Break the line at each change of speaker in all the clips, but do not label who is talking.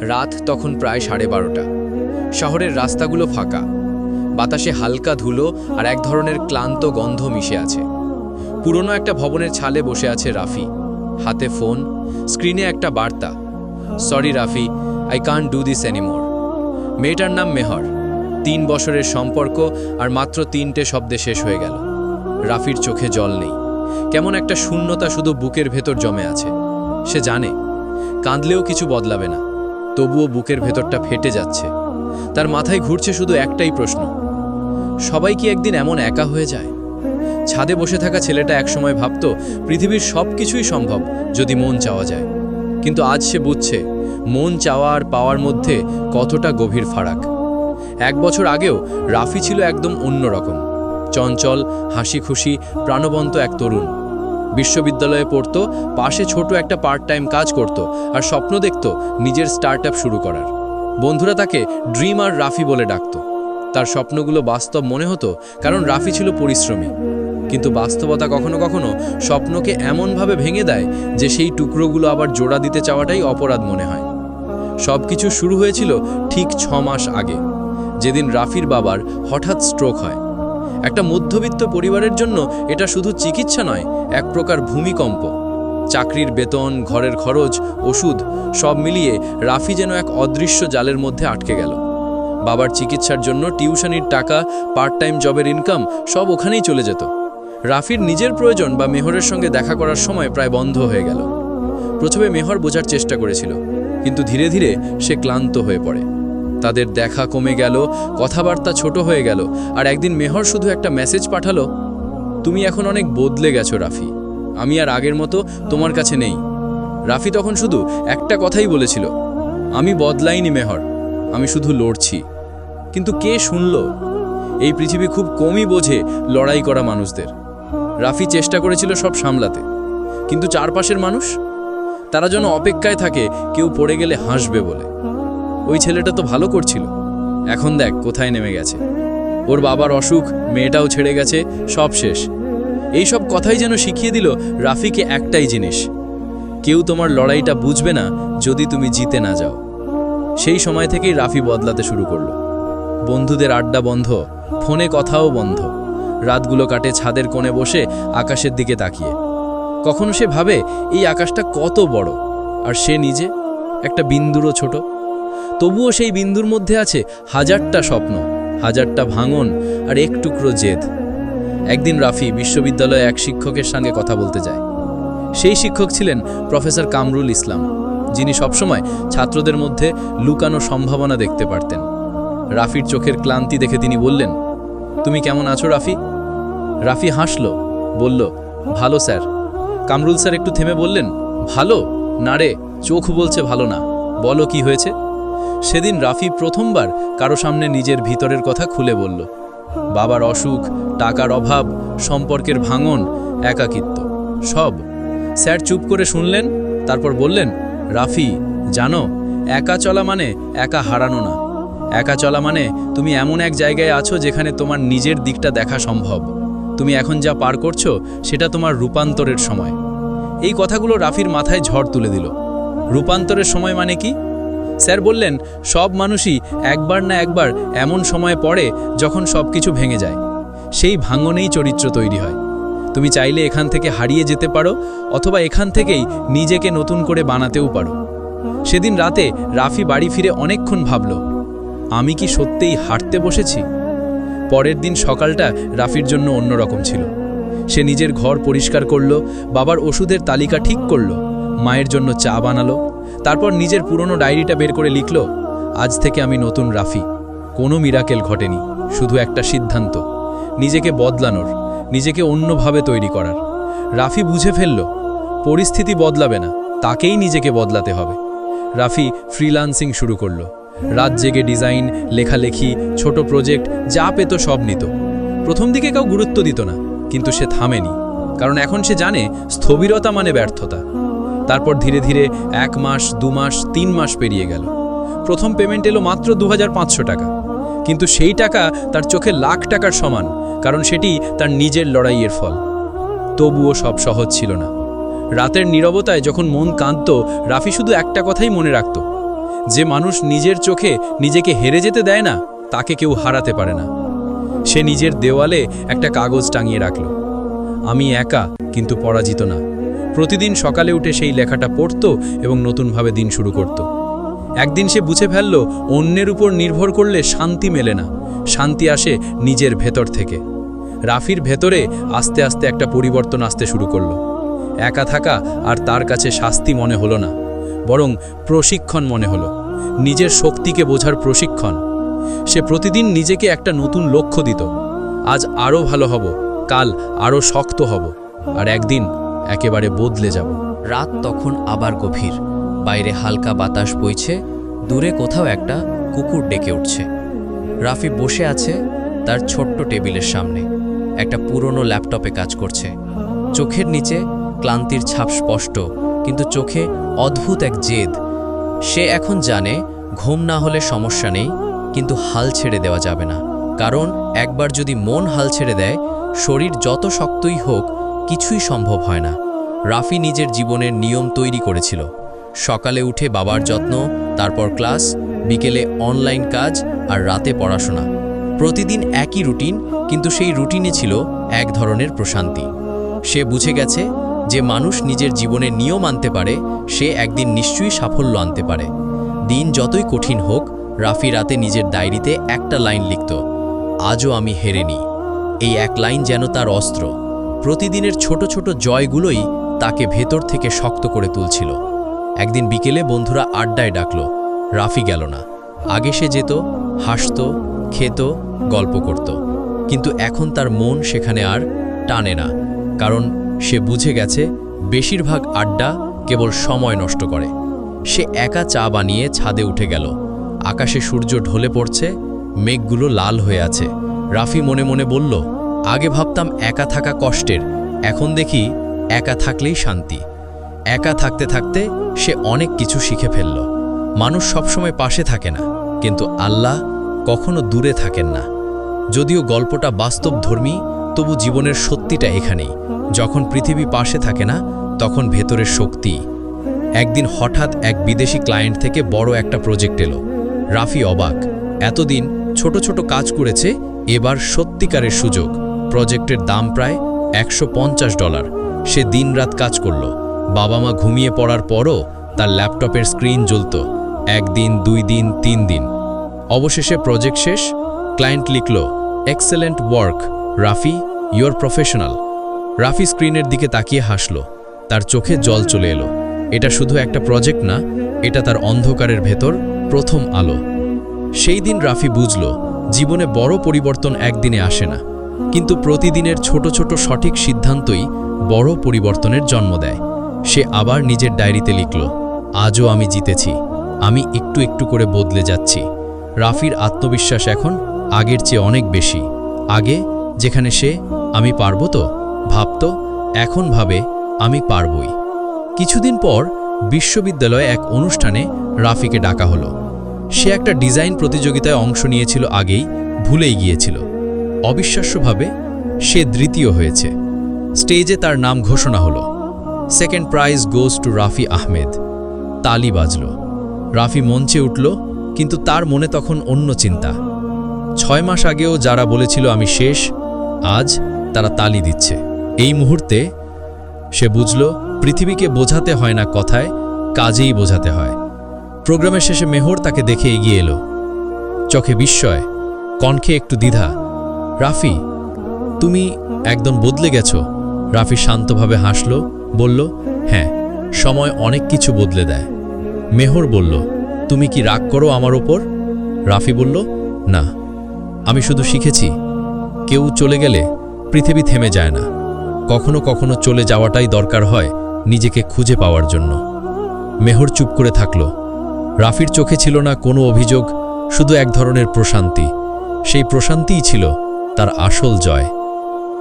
রাত তখন প্রায় 12:30। শহরের রাস্তাগুলো ফাঁকা, বাতাসে হালকা ধুলো আর এক ধরনের ক্লান্ত গন্ধ মিশে আছে। পুরনো একটা ভবনের ছালে বসে আছে রাফি, হাতে ফোন, স্ক্রিনে একটা বার্তা, sorry Rafi, I can't do this anymore. মেয়েটার নাম মেহর, 3 বছরের সম্পর্ক, আর মাত্র 3টে শব্দে শেষ হয়ে গেল। রাফির চোখে জল নেই, কেমন একটা শূন্যতা শুধু বুকের ভেতর জমে আছে। সে জানে কাঁদলেও কিছু বদলাবে না, তবুও বুকের ভেতরটা ফেটে যাচ্ছে। তার মাথায় ঘুরছে শুধু একটাই প্রশ্ন, সবাই কি একদিন এমন একা হয়ে যায়? ছাদে বসে থাকা ছেলেটা একসময় ভাবত পৃথিবীর সব কিছুই সম্ভব যদি মন চাওয়া যায়, কিন্তু আজ সে বুঝছে মন চাওয়া আর পাওয়ার মধ্যে কতটা গভীর ফারাক। 1 বছর আগেও রাফি ছিল একদম অন্যরকম, চঞ্চল, হাসি খুশি, প্রাণবন্ত এক তরুণ। বিশ্ববিদ্যালয়ে পড়তো, পাশে ছোট একটা পার্ট টাইম কাজ করত, আর স্বপ্ন দেখত নিজের স্টার্টআপ শুরু করার। বন্ধুরা তাকে ড্রিমার রাফি বলে ডাকত। তার স্বপ্নগুলো বাস্তব মনে হতো কারণ রাফি ছিল পরিশ্রমী, কিন্তু বাস্তবতা কখনো কখনো স্বপ্নকে এমনভাবে ভেঙে দেয় যে সেই টুকরোগুলো আবার জোড়া দিতে চাওয়াটাই অপরাধ মনে হয়। সব কিছু শুরু হয়েছিল ঠিক 6 মাস আগে, যেদিন রাফির বাবার হঠাৎ স্ট্রোক হয়। একটা মধ্যবিত্ত পরিবারের জন্য এটা শুধু চিকিৎসা নয়, এক প্রকার ভূমিকম্প। চাকরির বেতন, ঘরের খরচ, ওষুধ সব মিলিয়ে রাফি যেন এক অদৃশ্য জালের মধ্যে আটকে গেল। বাবার চিকিৎসার জন্য টিউশনির টাকা, পার্ট টাইম জবের ইনকাম সব ওখানেই চলে যেত। রাফির নিজের প্রয়োজন বা মেহরের সঙ্গে দেখা করার সময় প্রায় বন্ধ হয়ে গেল। প্রথমে মেহর বোঝার চেষ্টা করেছিল, কিন্তু ধীরে ধীরে সে ক্লান্ত হয়ে পড়ে। তাদের দেখা কমে গেল, কথাবার্তা ছোট হয়ে গেল, আর একদিন মেহর শুধু একটা মেসেজ পাঠালো, তুমি এখন অনেক বদলে গেছো রাফি, আমি আর আগের মতো তোমার কাছে নেই। রাফি তখন শুধু একটা কথাই বলেছিল, আমি বদলাইনি মেহর, আমি শুধু লড়ছি। কিন্তু কে শুনল? এই পৃথিবী খুব কমই বোঝে লড়াই করা মানুষদের। রাফি চেষ্টা করেছিল সব সামলাতে, কিন্তু চারপাশের মানুষ, তারা যেন অপেক্ষায় থাকে কেউ পড়ে গেলে হাসবে বলে। ওই ছেলেটা তো ভালো করছিল, এখন দেখ কোথায় নেমে গেছে। ওর বাবার অসুখ, মেয়েটাও ছেড়ে গেছে, সব শেষ। এই সব কথাই যেন শিখিয়ে দিল রাফিকে একটাই জিনিস, কেউ তোমার লড়াইটা বুঝবে না যদি তুমি জিতে না যাও। সেই সময় থেকেই রাফি বদলাতে শুরু করলো। বন্ধুদের আড্ডা বন্ধ, ফোনে কথাও বন্ধ। রাতগুলো কাটে ছাদের কোণে বসে আকাশের দিকে তাকিয়ে। কখনো সে ভাবে এই আকাশটা কত বড়, আর সে নিজে একটা বিন্দুরও ছোট। তবুও সেই বিন্দুর মধ্যে আছে হাজারটা স্বপ্ন, হাজারটা ভাঙন, আর এক টুকরো জেদ। একদিন রাফি বিশ্ববিদ্যালয়ে এক শিক্ষকের সঙ্গে কথা বলতে যায়। সেই শিক্ষক ছিলেন প্রফেসর কামরুল ইসলাম, যিনি সবসময় ছাত্রদের মধ্যে লুকানো সম্ভাবনা দেখতে পারতেন। রাফির চোখের ক্লান্তি দেখে তিনি বললেন, তুমি কেমন আছো রাফি? রাফি হাসল, বলল, ভালো স্যার। কামরুল স্যার একটু থেমে বললেন, ভালো না রে, চোখ বলছে ভালো না, বলো কি হয়েছে। সেদিন রাফি প্রথমবার কারো সামনে নিজের ভিতরের কথা খুলে বলল। বাবার অসুখ, টাকার অভাব, সম্পর্কের ভাঙন, একাকিত্ব, সব। স্যার চুপ করে শুনলেন, তারপর বললেন, রাফি জানো, একা চলা মানে একা হারানো না। একা চলা মানে তুমি এমন এক জায়গায় আছো যেখানে তোমার নিজের দিকটা দেখা সম্ভব। তুমি এখন যা পার করছো সেটা তোমার রূপান্তরের সময়। এই কথাগুলো রাফির মাথায় ঝড় তুলে দিল। রূপান্তরের সময় মানে কি? স্যার বললেন, সব মানুষই একবার না একবার এমন সময় পড়ে যখন সব কিছু ভেঙে যায়। সেই ভাঙনেই চরিত্র তৈরি হয়। তুমি চাইলে এখান থেকে হারিয়ে যেতে পারো, অথবা এখান থেকেই নিজেকে নতুন করে বানাতেও পারো। সেদিন রাতে রাফি বাড়ি ফিরে অনেকক্ষণ ভাবল, আমি কি সত্যিই হাঁটতে বসেছি? পরের দিন সকালটা রাফির জন্য অন্যরকম ছিল। সে নিজের ঘর পরিষ্কার করলো, বাবার ওষুধের তালিকা ঠিক করলো, মায়ের জন্য চা বানালো, তারপর নিজের পুরনো ডায়েরিটা বের করে লিখল, আজ থেকে আমি নতুন রাফি। কোনো মিরাকেল ঘটেনি, শুধু একটা সিদ্ধান্ত, নিজেকে বদলানোর, নিজেকে অন্যভাবে তৈরি করার। রাফি বুঝে ফেলল, পরিস্থিতি বদলাবে না, তাকেই নিজেকে বদলাতে হবে। রাফি ফ্রিল্যান্সিং শুরু করলো। রাত জেগে ডিজাইন, লেখালেখি, ছোট প্রজেক্ট যা পেত সব নিত। প্রথম দিকে কেউ গুরুত্ব দিত না, কিন্তু সে থামেনি, কারণ এখন সে জানে স্থবিরতা মানে ব্যর্থতা। তারপর ধীরে ধীরে 1 মাস, 2 মাস, 3 মাস পেরিয়ে গেল। প্রথম পেমেন্ট এলো মাত্র 2500 টাকা, কিন্তু সেই টাকা তার চোখে লাখ টাকার সমান, কারণ সেটি তার নিজের লড়াইয়ের ফল। তবুও সব সহজ ছিল না। রাতের নীরবতায় যখন মন কাঁদত, রাফি শুধু একটা কথাই মনে রাখত,
যে মানুষ নিজের চোখে নিজেকে হেরে যেতে দেয় না তাকে কেউ হারাতে পারে না। সে নিজের দেওয়ালে একটা কাগজ টাঙিয়ে রাখল, আমি একা কিন্তু পরাজিত না। প্রতিদিন সকালে উঠে সেই লেখাটা পড়ত এবং নতুনভাবে দিন শুরু করত। একদিন সে বুঝে ফেলল, অন্যের উপর নির্ভর করলে শান্তি মেলে না, শান্তি আসে নিজের ভেতর থেকে। রাফির ভেতরে আস্তে আস্তে একটা পরিবর্তন আসতে শুরু করলো। একা থাকা আর তার কাছে শাস্তি মনে হলো না, বরং প্রশিক্ষণ মনে হলো, নিজের শক্তিকে বোঝার প্রশিক্ষণ। সে প্রতিদিন নিজেকে একটা নতুন লক্ষ্য দিত, আজ আরও ভালো হব, কাল আরও শক্ত হব, আর একদিন একেবারে বদলে যাব।
রাত তখন আবার গভীর, বাইরে হালকা বাতাস বইছে, দূরে কোথাও একটা কুকুর ডেকে উঠছে। রাফি বসে আছে তার ছোট্ট টেবিলের সামনে, একটা পুরনো ল্যাপটপে কাজ করছে। চোখের নিচে ক্লান্তির ছাপ স্পষ্ট, কিন্তু চোখে অদ্ভুত এক জেদ। সে এখন জানে ঘুম না হলে সমস্যা নেই, কিন্তু হাল ছেড়ে দেওয়া যাবে না। কারণ একবার যদি মন হাল ছেড়ে দেয়, শরীর যত শক্তই হোক কিছুই সম্ভব হয় না। রাফি নিজের জীবনের নিয়ম তৈরি করেছিল, সকালে উঠে বাবার যত্ন, তারপর ক্লাস, বিকেলে অনলাইন কাজ আর রাতে পড়াশোনা। প্রতিদিন একই রুটিন, কিন্তু সেই রুটিনে ছিল এক ধরনের প্রশান্তি। সে বুঝে গেছে যে মানুষ নিজের জীবনের নিয়ম আনতে পারে, সে একদিন নিশ্চয়ই সাফল্য আনতে পারে। দিন যতই কঠিন হোক, রাফি রাতে নিজের ডায়েরিতে একটা লাইন লিখত, আজও আমি হেরেনি। এই এক লাইন যেন তার অস্ত্র। প্রতিদিনের ছোট ছোট জয়গুলোই তাকে ভেতর থেকে শক্ত করে তুলছিল। একদিন বিকেলে বন্ধুরা আড্ডায় ডাকল, রাফি গেল না। আগে সে যেত, হাসত, খেত, গল্প করত, কিন্তু এখন তার মন সেখানে আর টানে না, কারণ সে বুঝে গেছে বেশিরভাগ আড্ডা কেবল সময় নষ্ট করে। সে একা চা বানিয়ে ছাদে উঠে গেল। আকাশে সূর্য ঢলে পড়ছে, মেঘগুলো লাল হয়ে আছে। রাফি মনে মনে বলল, আগে ভাবতাম একা থাকা কষ্টের, এখন দেখি একা থাকলেই শান্তি। একা থাকতে থাকতে সে অনেক কিছু শিখে ফেলল। মানুষ সবসময় পাশে থাকে না, কিন্তু আল্লাহ কখনো দূরে থাকেন না। যদিও গল্পটা বাস্তবধর্মী, তবু জীবনের সত্যিটা এখানেই। যখন পৃথিবী পাশে থাকে না, তখন ভেতরের শক্তি। একদিন হঠাৎ এক বিদেশি ক্লায়েন্ট থেকে বড় একটা প্রজেক্ট এলো। রাফি অবাক, এতদিন ছোট ছোট কাজ করেছে, এবার সত্যিকারের সুযোগ। প্রজেক্টের দাম প্রায় $150। সে দিনরাত কাজ করল। বাবা মা ঘুমিয়ে পড়ার পরও তার ল্যাপটপের স্ক্রিন জ্বলত। 1 দিন, 2 দিন, 3 দিন। অবশেষে প্রজেক্ট শেষ। ক্লায়েন্ট লিখল, excellent work Rafi, your professional. Rafi স্ক্রিনের দিকে তাকিয়ে হাসল, তার চোখে জল চলে এলো। এটা শুধু একটা প্রজেক্ট না, এটা তার অন্ধকারের ভেতর প্রথম আলো। সেই দিন রাফি বুঝল, জীবনে বড় পরিবর্তন একদিনে আসে না, কিন্তু প্রতিদিনের ছোট ছোট সঠিক সিদ্ধান্তই বড় পরিবর্তনের জন্ম দেয়। সে আবার নিজের ডায়েরিতে লিখল, আজও আমি জিতেছি, আমি একটু একটু করে বদলে যাচ্ছি। রাফির আত্মবিশ্বাস এখন আগের চেয়ে অনেক বেশি। আগে যেখানে সে আমি পারবো তো ভাবত, এখন ভাবে আমি পারবই। কিছুদিন পর বিশ্ববিদ্যালয়ে এক অনুষ্ঠানে রাফিকে ডাকা হলো। সে একটা ডিজাইন প্রতিযোগিতায় অংশ নিয়েছিল, আগেই ভুলেই গিয়েছিল। অবিশ্বাস্যভাবে সে দ্বিতীয় হয়েছে। স্টেজে তার নাম ঘোষণা হলো, second prize goes to Rafi Ahmed. তালি বাজল। রাফি মঞ্চে উঠল, কিন্তু তার মনে তখন অন্য চিন্তা। 6 মাস আগেও যারা বলেছিল আমি শেষ, আজ তারা তালি দিচ্ছে। এই মুহূর্তে সে বুঝল, পৃথিবীকে বোঝাতে হয় না কথায়, কাজেই বোঝাতে হয়। প্রোগ্রামের শেষে মেহর তাকে দেখে এগিয়ে এলো, চোখে বিস্ময়, কণ্ঠে একটু দ্বিধা। রাফি, তুমি একদম বদলে গেছো। রাফি শান্তভাবে হাসল, বলল, হ্যাঁ, সময় অনেক কিছু বদলে দেয়। মেহর বলল, তুমি কি রাগ করো আমার ওপর? রাফি বলল, না, আমি শুধু শিখেছি কেউ চলে গেলে পৃথিবী থেমে যায় না, কখনো কখনো চলে যাওয়াটাই দরকার হয় নিজেকে খুঁজে পাওয়ার জন্য। মেহর চুপ করে থাকল। রাফির চোখে ছিল না কোনো অভিযোগ, শুধু এক ধরনের প্রশান্তি। সেই প্রশান্তিই ছিল তার আসল জয়।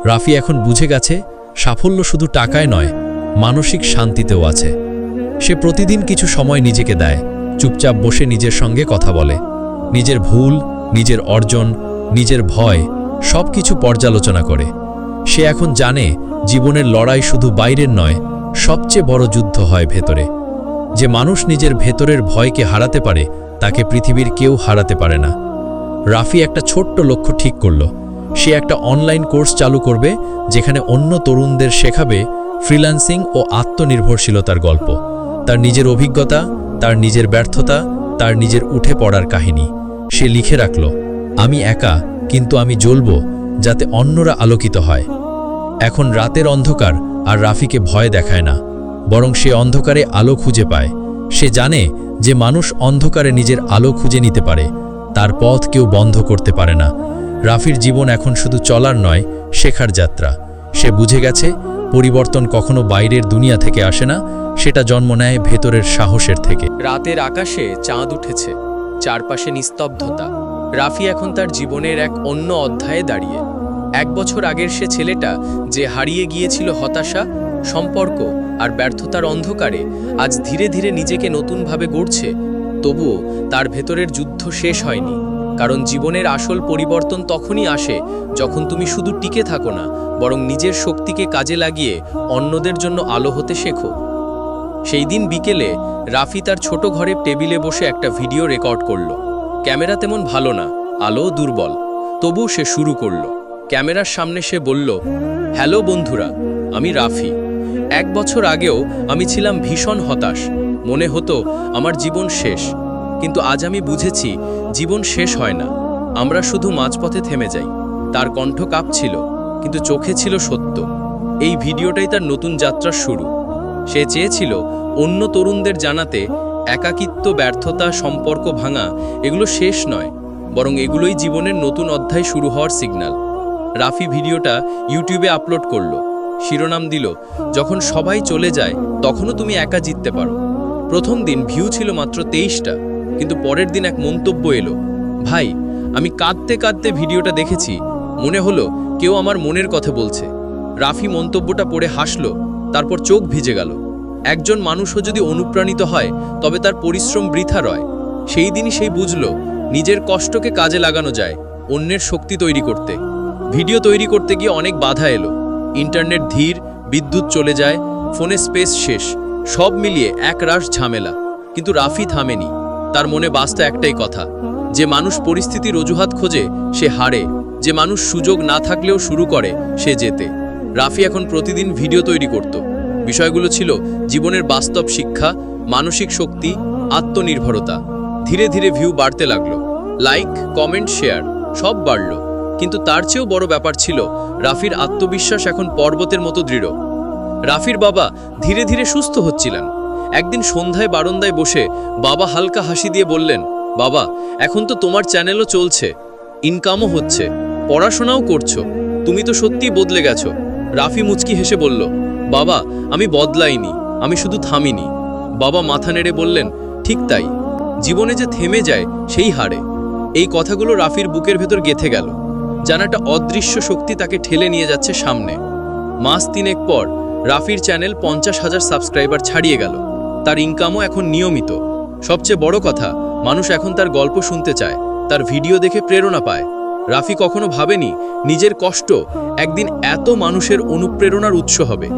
রাফি এখন বুঝে গেছে, সাফল্য শুধু টাকায় নয়, মানসিক শান্তিতেও আছে। সে প্রতিদিন কিছু সময় নিজেকে দেয়, চুপচাপ বসে নিজের সঙ্গে কথা বলে, নিজের ভুল, নিজের অর্জন, নিজের ভয় সব কিছু পর্যালোচনা করে। সে এখন জানে, জীবনের লড়াই শুধু বাইরের নয়, সবচেয়ে বড় যুদ্ধ হয় ভেতরে।
যে মানুষ নিজের ভেতরের ভয়কে হারাতে পারে তাকে পৃথিবীর কেউ হারাতে পারে না। রাফি একটা ছোট্ট লক্ষ্য ঠিক করল। সে একটা অনলাইন কোর্স চালু করবে যেখানে অন্য তরুণদের শেখাবে ফ্রিল্যান্সিং ও আত্মনির্ভরশীলতার গল্প, তার নিজের অভিজ্ঞতা, তার নিজের ব্যর্থতা, তার নিজের উঠে পড়ার কাহিনী। সে লিখে রাখল, আমি একা, কিন্তু আমি জ্বলব যাতে অন্যরা আলোকিত হয়। এখন রাতের অন্ধকার আর রাফিকে ভয় দেখায় না, বরং সে অন্ধকারে আলো খুঁজে পায়। সে জানে যে মানুষ অন্ধকারে নিজের আলো খুঁজে নিতে পারে, তার পথ কেউ বন্ধ করতে পারে না। রাফির জীবন এখন শুধু চলার নয়, শেখার যাত্রা। সে বুঝে গেছে পরিবর্তন কখনো বাইরের দুনিয়া থেকে আসে না, সেটা জন্ম নেয় ভেতরের সাহসের থেকে।
রাতের আকাশে চাঁদ উঠেছে, চারপাশে নিস্তব্ধতা। রাফি এখন তার জীবনের এক অন্য অধ্যায়ে দাঁড়িয়ে। 1 বছর আগের সে ছেলেটা যে হারিয়ে গিয়েছিল হতাশা, সম্পর্ক আর ব্যর্থতার অন্ধকারে, আজ ধীরে ধীরে নিজেকে নতুনভাবে গড়ছে। তবুও তার ভেতরের যুদ্ধ শেষ হয়নি, কারণ জীবনের আসল পরিবর্তন তখনই আসে যখন তুমি শুধু টিকে থাকো না, বরং নিজের শক্তিকে কাজে লাগিয়ে অন্যদের জন্য আলো হতে শেখো। সেই দিন বিকেলে রাফি তার ছোট ঘরে টেবিলে বসে একটা ভিডিও রেকর্ড করল। ক্যামেরা তেমন ভালো না, আলো দুর্বল, তবু সে শুরু করল। ক্যামেরার সামনে সে বলল, হ্যালো বন্ধুরা, আমি রাফি। 1 বছর আগেও আমি ছিলাম ভীষণ হতাশ, মনে হতো আমার জীবন শেষ। কিন্তু আজ আমি বুঝেছি জীবন শেষ হয় না, আমরা শুধু মাঝপথে থেমে যাই। তার কণ্ঠ কাঁপছিল, কিন্তু চোখে ছিল সত্য। এই ভিডিওটাই তার নতুন যাত্রার শুরু। সে চেয়েছিল অন্য তরুণদের জানাতে একাকিত্ব, ব্যর্থতা, সম্পর্ক ভাঙা এগুলো শেষ নয়, বরং এগুলোই জীবনের নতুন অধ্যায় শুরু হওয়ার সিগন্যাল। রাফি ভিডিওটা ইউটিউবে আপলোড করলো। শিরোনাম দিল, যখন সবাই চলে যায় তখনও তুমি একা জিততে পারো। প্রথম দিন ভিউ ছিল মাত্র 23টা, কিন্তু পরের দিন এক মন্তব্য এলো, ভাই আমি কাঁদতে কাঁদতে ভিডিওটা দেখেছি, মনে হলো কেউ আমার মনের কথা বলছে। রাফি মন্তব্যটা পড়ে হাসল, তারপর চোখ ভিজে গেল। একজন মানুষও যদি অনুপ্রাণিত হয় তবে তার পরিশ্রম বৃথা রয়। সেই দিনই সেই বুঝল নিজের কষ্টকে কাজে লাগানো যায় অন্যের শক্তি তৈরি করতে। ভিডিও তৈরি করতে গিয়ে অনেক বাধা এলো। ইন্টারনেট ধীর, বিদ্যুৎ চলে যায়, ফোনে স্পেস শেষ, সব মিলিয়ে এক রাশ ঝামেলা। কিন্তু রাফি থামেনি। তার মনে বাস্ত একটাই কথা, যে মানুষ পরিস্থিতির অজুহাত খোঁজে সে হারে, যে মানুষ সুযোগ না থাকলেও শুরু করে সে জেতে। রাফি এখন প্রতিদিন ভিডিও তৈরি করত। বিষয়গুলো ছিল জীবনের বাস্তব শিক্ষা, মানসিক শক্তি, আত্মনির্ভরতা। ধীরে ধীরে ভিউ বাড়তে লাগলো, লাইক, কমেন্ট, শেয়ার সব বাড়ল। কিন্তু তার চেয়েও বড় ব্যাপার ছিল রাফির আত্মবিশ্বাস এখন পর্বতের মতো দৃঢ়। রাফির বাবা ধীরে ধীরে সুস্থ হচ্ছিলেন। একদিন সন্ধ্যায় বারান্দায় বসে বাবা হালকা হাসি দিয়ে বললেন, বাবা এখন তো তোমার চ্যানেলও চলছে, ইনকামও হচ্ছে, পড়াশোনাও করছো, তুমি তো সত্যিই বদলে গেছো। রাফি মুচকি হেসে বলল, বাবা আমি বদলাইনি, আমি শুধু থামিনি। বাবা মাথা নেড়ে বললেন, ঠিক তাই, জীবনে যে থেমে যায় সেই হারে। এই কথাগুলো রাফির বুকের ভেতর গেঁথে গেল, যেন একটা অদৃশ্য শক্তি তাকে ঠেলে নিয়ে যাচ্ছে সামনে। মাস 3 পর রাফির চ্যানেল 50,000 সাবস্ক্রাইবার ছাড়িয়ে গেল। তার ইনকামও এখন নিয়মিত। সবচেয়ে বড় কথা, মানুষ এখন তার গল্প শুনতে চায়, তার ভিডিও দেখে প্রেরণা পায়। রাফি কখনো ভাবেনি নিজের কষ্ট একদিন এত মানুষের অনুপ্রেরণার উৎস হবে।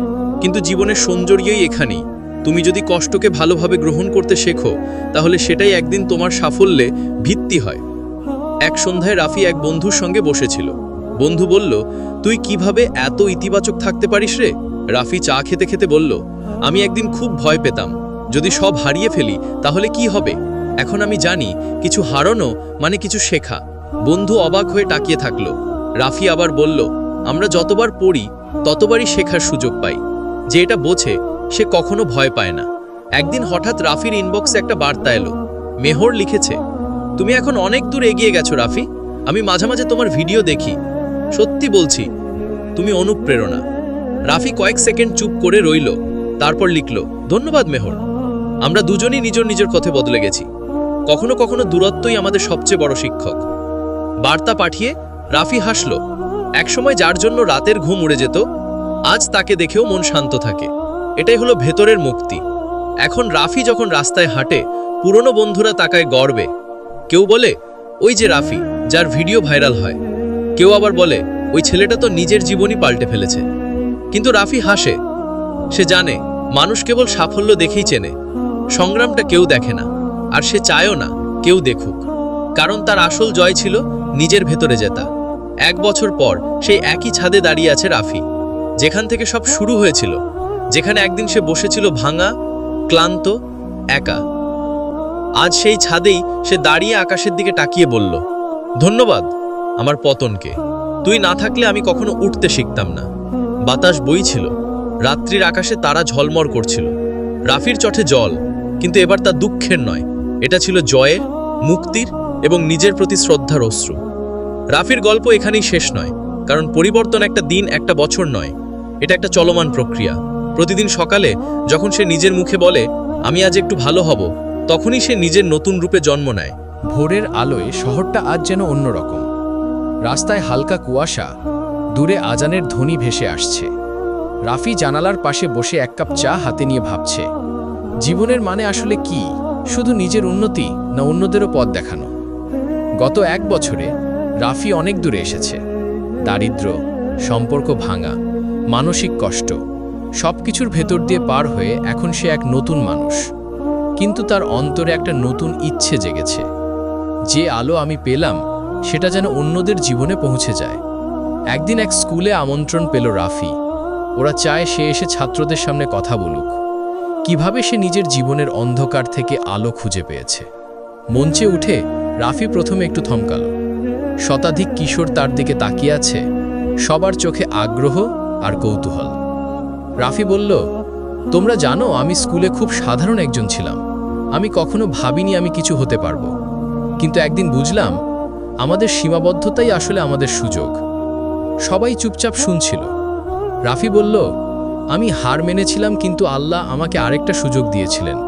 কিন্তু জীবনের সৌন্দর্যই এখানেই। তুমি যদি কষ্টকে ভালোভাবে গ্রহণ করতে শেখো, তাহলে সেটাই একদিন তোমার সাফল্যে ভিত্তি হয়। এক সন্ধ্যায় রাফি এক বন্ধুর সঙ্গে বসেছিল। বন্ধু বলল, তুই কিভাবে এত ইতিবাচক থাকতে পারিস রে? রাফি চা খেতে খেতে বলল, আমি একদিন খুব ভয় পেতাম, যদি সব হারিয়ে ফেলি তাহলে কি হবে। এখন আমি জানি কিছু হারানো মানে কিছু শেখা। বন্ধু অবাক হয়ে তাকিয়ে থাকলো। রাফি আবার বলল, আমরা যতবার পড়ি ততবারই শেখার সুযোগ পাই। যে এটা বোঝে সে কখনো ভয় পায় না। একদিন হঠাৎ রাফির ইনবক্সে একটা বার্তা এলো। মেহর লিখেছে, তুমি এখন অনেক দূর এগিয়ে গেছো রাফি, আমি মাঝে মাঝে তোমার ভিডিও দেখি, সত্যি বলছি তুমি অনুপ্রেরণা। রাফি কয়েক সেকেন্ড চুপ করে রইল, তারপর লিখল, ধন্যবাদ মেহর, আমরা দুজনই নিজের পথে বদলে গেছি। কখনো কখনো দূরত্বই আমাদের সবচেয়ে বড় শিক্ষক। বার্তা পাঠিয়ে রাফি হাসল। একসময় যার জন্য রাতের ঘুম উড়ে যেত, আজ তাকে দেখেও মন শান্ত থাকে। এটাই হলো ভেতরের মুক্তি। এখন রাফি যখন রাস্তায় হাঁটে, পুরনো বন্ধুরা তাকায় গর্বে। কেউ বলে, ওই যে রাফি যার ভিডিও ভাইরাল হয়। কেউ আবার বলে, ওই ছেলেটা তো নিজের জীবনই পাল্টে ফেলেছে। কিন্তু রাফি হাসে। সে জানে মানুষ কেবল সাফল্য দেখেই চেনে,
সংগ্রামটা কেউ দেখে না, আর সে চায়ও না কেউ দেখুক, কারণ তার আসল জয় ছিল নিজের ভেতরে জেতা। 1 বছর পর সেই একই ছাদে দাঁড়িয়ে আছে রাফি, যেখান থেকে সব শুরু হয়েছিল, যেখানে একদিন সে বসেছিল ভাঙা, ক্লান্ত, একা। আজ সেই ছাদেই সে দাঁড়িয়ে আকাশের দিকে তাকিয়ে বলল, ধন্যবাদ আমার পতনকে, তুই না থাকলে আমি কখনো উঠতে শিখতাম না। বাতাস বইছিল, রাত্রির আকাশে তারা ঝলমল করছিল। রাফির চোখে জল, কিন্তু এবার তা দুঃখের নয়, এটা ছিল জয়ের, মুক্তির এবং নিজের প্রতি শ্রদ্ধার অশ্রু। রাফির গল্প এখানেই শেষ নয়, কারণ পরিবর্তন একটা দিন, একটা বছর নয়, এটা একটা চলমান প্রক্রিয়া। প্রতিদিন সকালে যখন সে নিজের মুখে বলে আমি আজ একটু ভালো হব, তখনই সে নিজের নতুন রূপে জন্ম নেয়।
ভোরের আলোয় শহরটা আজ যেন অন্যরকম। রাস্তায় হালকা কুয়াশা, দূরে আজানের ধ্বনি ভেসে আসছে। রাফি জানালার পাশে বসে 1 কাপ চা হাতে নিয়ে ভাবছে, জীবনের মানে আসলে কি? শুধু নিজের উন্নতি, না অন্যদেরও পথ দেখানো? গত 1 বছরে রাফি অনেক দূরে এসেছে। দারিদ্র্য, সম্পর্ক ভাঙা, মানসিক কষ্ট, সবকিছুর ভেতর দিয়ে পার হয়ে এখন সে এক নতুন মানুষ। কিন্তু তার অন্তরে একটা নতুন ইচ্ছে জেগেছে, যে আলো আমি পেলাম সেটা যেন অন্যদের জীবনে পৌঁছে যায়। একদিন এক স্কুলে আমন্ত্রণ পেল রাফি। ওরা চায় সে এসে ছাত্রদের সামনে কথা বলুক, কিভাবে সে নিজের জীবনের অন্ধকার থেকে আলো খুঁজে পেয়েছে। মঞ্চে উঠে রাফি প্রথমে একটু থমকালো। শতাধিক কিশোর তার দিকে তাকিয়ে আছে, সবার চোখে আগ্রহ আর কৌতূহল। রাফি বলল, তোমরা জানো আমি স্কুলে খুব সাধারণ একজন ছিলাম। আমি কখনো ভাবিনি আমি কিছু হতে পারবো, কিন্তু একদিন বুঝলাম আমাদের সীমাবদ্ধতাই আসলে আমাদের সুযোগ। সবাই চুপচাপ শুনছিল। রাফি বলল, আমি হার মেনেছিলাম, কিন্তু আল্লাহ আমাকে আরেকটা সুযোগ দিয়েছিলেন,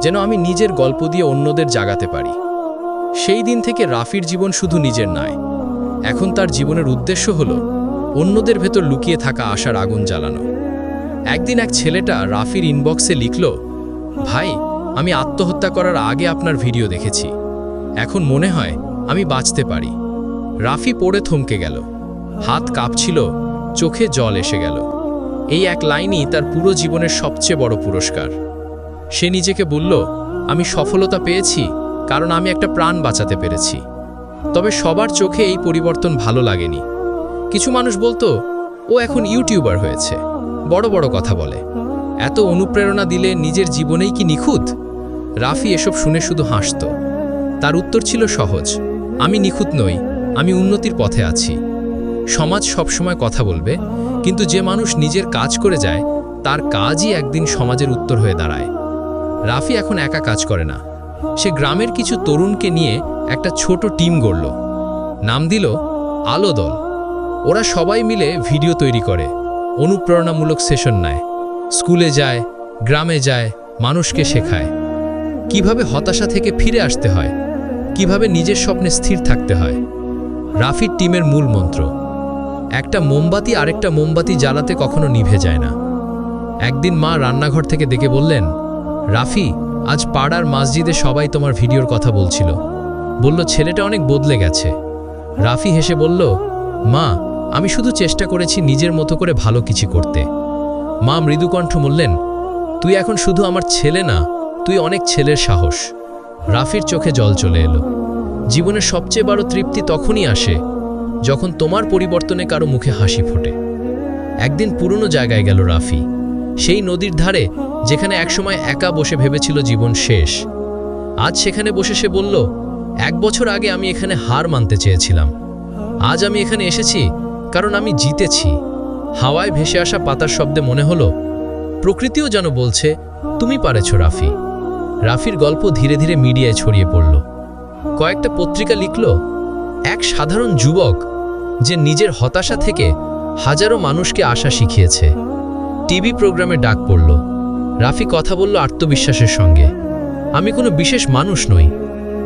যেন আমি নিজের গল্প দিয়ে অন্যদের জাগাতে পারি। সেই দিন থেকে রাফির জীবন শুধু নিজের নয়, এখন তার জীবনের উদ্দেশ্য হলো অন্যদের ভেতর লুকিয়ে থাকা আশার আগুন জ্বালানো। একদিন এক ছেলেটা রাফির ইনবক্সে লিখল, ভাই, আমি আত্মহত্যা করার আগে আপনার ভিডিও দেখেছি, এখন মনে হয় আমি বাঁচতে পারি। রাফি পড়ে থমকে গেল, হাত কাঁপছিল, চোখে জল এসে গেল। এই এক লাইনই তার পুরো জীবনের সবচেয়ে বড় পুরস্কার। সে নিজেকে বলল, আমি সফলতা পেয়েছি কারণ আমি একটা প্রাণ বাঁচাতে পেরেছি। তবে সবার চোখে এই পরিবর্তন ভালো লাগেনি। কিছু মানুষ বলতো, ও এখন ইউটিউবার হয়েছে, বড় বড় কথা বলে, এত অনুপ্রেরণা দিলে নিজের জীবনেই কি নিখুঁত? রাফি এসব শুনে শুধু হাসত। তার উত্তর ছিল সহজ, আমি নিখুঁত নই, আমি উন্নতির পথে আছি। সমাজ সবসময় কথা বলবে, কিন্তু যে মানুষ নিজের কাজ করে যায় তার কাজই একদিন সমাজের উত্তর হয়ে দাঁড়ায়। রাফি এখন একা কাজ করে না, সে গ্রামের কিছু তরুণকে নিয়ে একটা ছোট টিম গড়ল, নাম দিল আলো দল। ওরা সবাই মিলে ভিডিও তৈরি করে, অনুপ্রেরণামূলক সেশন নেয়, স্কুলে যায়, গ্রামে যায়, মানুষকে শেখায় কিভাবে হতাশা থেকে ফিরে আসতে হয়, কিভাবে নিজের স্বপ্নে স্থির থাকতে হয়। রাফির টিমের মূল মন্ত্র, একটা মোমবাতি আরেকটা মোমবাতি জ্বালাতে কখনো নিভে যায় না। একদিন মা রান্নাঘর থেকে ডেকে বললেন, রাফি, আজ পাড়ার মসজিদে সবাই তোমার ভিডিওর কথা বলছিল, বলল ছেলেটা অনেক বদলে গেছে। রাফি হেসে বলল, মা, আমি শুধু চেষ্টা করেছি নিজের মতো করে ভালো কিছু করতে। মা মৃদুকণ্ঠ বললেন, তুই এখন শুধু আমার ছেলে না, তুই অনেক ছেলের সাহস। রাফির চোখে জল চলে এলো। জীবনের সবচেয়ে বড় তৃপ্তি তখনই আসে যখন তোমার পরিবর্তনে কারো মুখে হাসি ফোটে। একদিন পুরনো জায়গায় গেল রাফি, সেই নদীর ধারে যেখানে একসময় একা বসে ভেবেছিল জীবন শেষ। আজ সেখানে বসে সে বলল, 1 বছর আগে আমি এখানে হার মানতে চেয়েছিলাম, আজ আমি এখানে এসেছি কারণ আমি জিতেছি। হাওয়ায় ভেসে আসা পাতার শব্দে মনে হলো প্রকৃতিও যেন বলছে, তুমি পারেছ রাফি। রাফির গল্প ধীরে ধীরে মিডিয়ায় ছড়িয়ে পড়ল। কয়েকটা পত্রিকা লিখল, এক সাধারণ যুবক যে নিজের হতাশা থেকে হাজারো মানুষকে আশা শিখিয়েছে। টিভি প্রোগ্রামে ডাক পড়ল, রাফি কথা বলল আত্মবিশ্বাসের সঙ্গে, আমি কোনো বিশেষ মানুষ নই,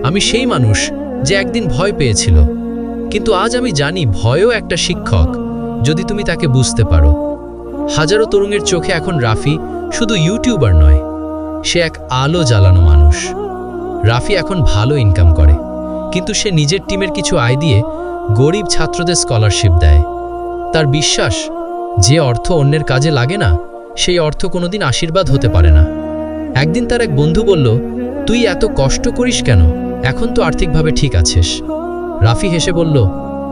আমি সেই মানুষ যে একদিন ভয় পেয়েছিল, কিন্তু আজ আমি জানি ভয়ও একটা শিক্ষক, যদি তুমি তাকে বুঝতে পারো। হাজারো তরুণের চোখে এখন রাফি শুধু ইউটিউবার নয়, সে এক আলো জ্বালানো মানুষ। রাফি এখন ভালো ইনকাম করে, কিন্তু সে নিজের টিমের কিছু আয় দিয়ে গরিব ছাত্রদের স্কলারশিপ দেয়। তার বিশ্বাস, যে অর্থ অন্যের কাজে লাগে না, সেই অর্থ কোনোদিন আশীর্বাদ হতে পারে না।
একদিন তার এক বন্ধু বলল, তুই এত কষ্ট করিস কেন? এখন তো আর্থিকভাবে ঠিক আছিস। রাফি হেসে বলল,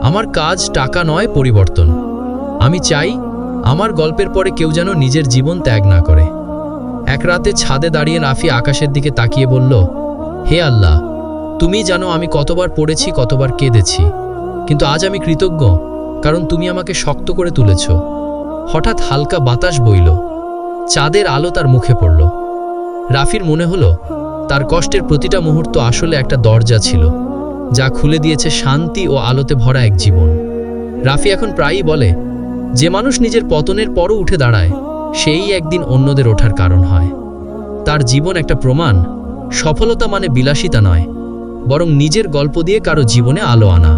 আমার কাজ টাকা নয়, পরিবর্তন। আমি চাই আমার গল্পের পরে কেউ যেন নিজের জীবন ত্যাগ না করে। এক রাতে ছাদে দাঁড়িয়ে রাফি আকাশের দিকে তাকিয়ে বলল, হে আল্লাহ, তুমি জানো আমি কতবার পড়েছি, কতবার কেঁদেছি, কিন্তু আজ আমি কৃতজ্ঞ, কারণ তুমি আমাকে শক্ত করে তুলেছ। হঠাৎ হালকা বাতাস বইল, চাঁদের আলো তার মুখে পড়ল। রাফির মনে হলো তার কষ্টের প্রতিটা মুহূর্ত আসলে একটা দরজা ছিল, যা খুলে দিয়েছে শান্তি ও আলোতে ভরা এক জীবন। রাফি এখন প্রায়ই বলে, যে মানুষ নিজের পতনের পরও উঠে দাঁড়ায়, সেই একদিন অন্যদের ওঠার কারণ হয়। তার জীবন একটা প্রমাণ, সফলতা মানে বিলাসিতা নয়, বরং নিজের গল্প দিয়ে কারো জীবনে আলো আনা।